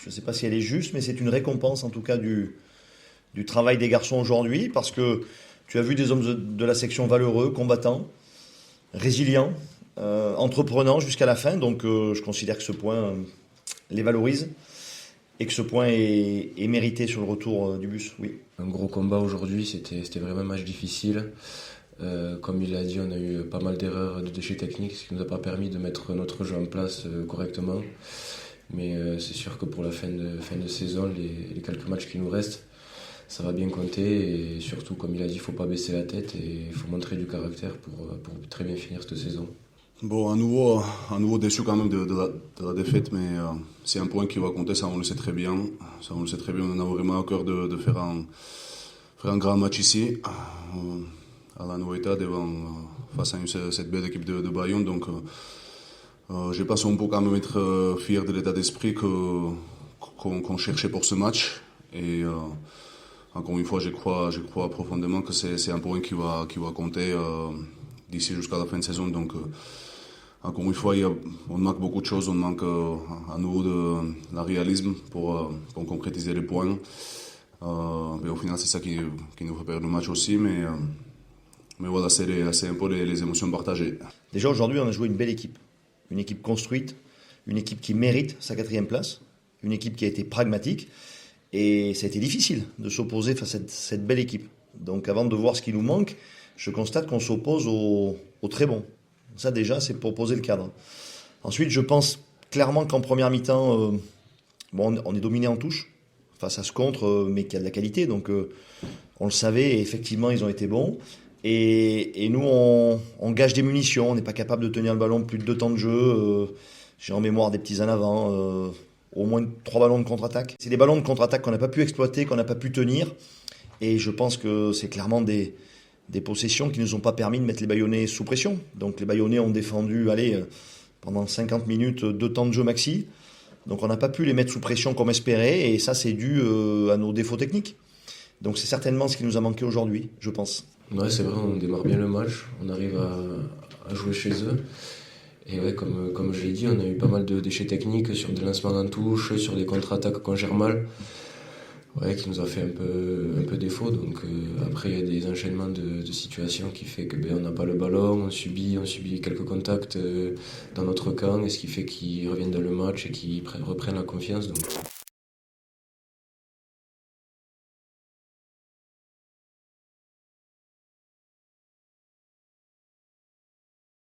je ne sais pas si elle est juste, mais c'est une récompense en tout cas du travail des garçons aujourd'hui, parce que tu as vu des hommes de la section valeureux, combattants, résilients, entreprenants jusqu'à la fin. Donc je considère que ce point les valorise et que ce point est mérité sur le retour du bus. Oui. Un gros combat aujourd'hui, c'était vraiment un match difficile. Comme il a dit, on a eu pas mal d'erreurs de déchets techniques, ce qui nous a pas permis de mettre notre jeu en place correctement. Mais c'est sûr que pour la fin de saison, les quelques matchs qui nous restent, ça va bien compter. Et surtout, comme il a dit, il ne faut pas baisser la tête et il faut montrer du caractère pour très bien finir cette saison. Bon, à nouveau déçu quand même de la défaite, mais c'est un point qui va compter, ça on le sait très bien. Ça on le sait très bien, on a vraiment à cœur de faire un grand match ici, à la Noeta, face à cette belle équipe de Bayonne. Donc je pense qu'on peut quand même être fier de l'état d'esprit qu'on cherchait pour ce match. Et encore une fois, je crois profondément que c'est un point qui va compter d'ici jusqu'à la fin de saison. Donc encore une fois, on manque beaucoup de choses, on manque à nouveau de la réalisme pour concrétiser les points. Mais au final, c'est ça qui nous fait perdre le match aussi. Mais voilà, c'est un peu les émotions partagées. Déjà aujourd'hui, on a joué une belle équipe. Une équipe construite, une équipe qui mérite sa 4e place, une équipe qui a été pragmatique. Et ça a été difficile de s'opposer face à cette belle équipe. Donc avant de voir ce qui nous manque, je constate qu'on s'oppose aux très bons. Ça déjà, c'est pour poser le cadre. Ensuite, je pense clairement qu'en première mi-temps, on est dominé en touche face à ce contre, mais qui a de la qualité. Donc on le savait et effectivement, ils ont été bons. Et nous, on gâche des munitions. On n'est pas capable de tenir le ballon plus de 2 temps de jeu. J'ai en mémoire des petits en avant. Au moins 3 ballons de contre-attaque. C'est des ballons de contre-attaque qu'on n'a pas pu exploiter, qu'on n'a pas pu tenir. Et je pense que c'est clairement des possessions qui ne nous ont pas permis de mettre les Bayonnais sous pression. Donc les Bayonnais ont défendu pendant 50 minutes 2 temps de jeu maxi. Donc on n'a pas pu les mettre sous pression comme espéré. Et ça, c'est dû à nos défauts techniques. Donc c'est certainement ce qui nous a manqué aujourd'hui, je pense. Ouais, c'est vrai, on démarre bien le match. On arrive à jouer chez eux. Et ouais, comme je l'ai dit, on a eu pas mal de déchets techniques sur des lancements en touche, sur des contre-attaques qu'on gère mal, ouais, qui nous a fait un peu défaut. Donc après, il y a des enchaînements de situations qui fait que on n'a pas le ballon, on subit quelques contacts dans notre camp, et ce qui fait qu'ils reviennent dans le match et qu'ils reprennent la confiance. Donc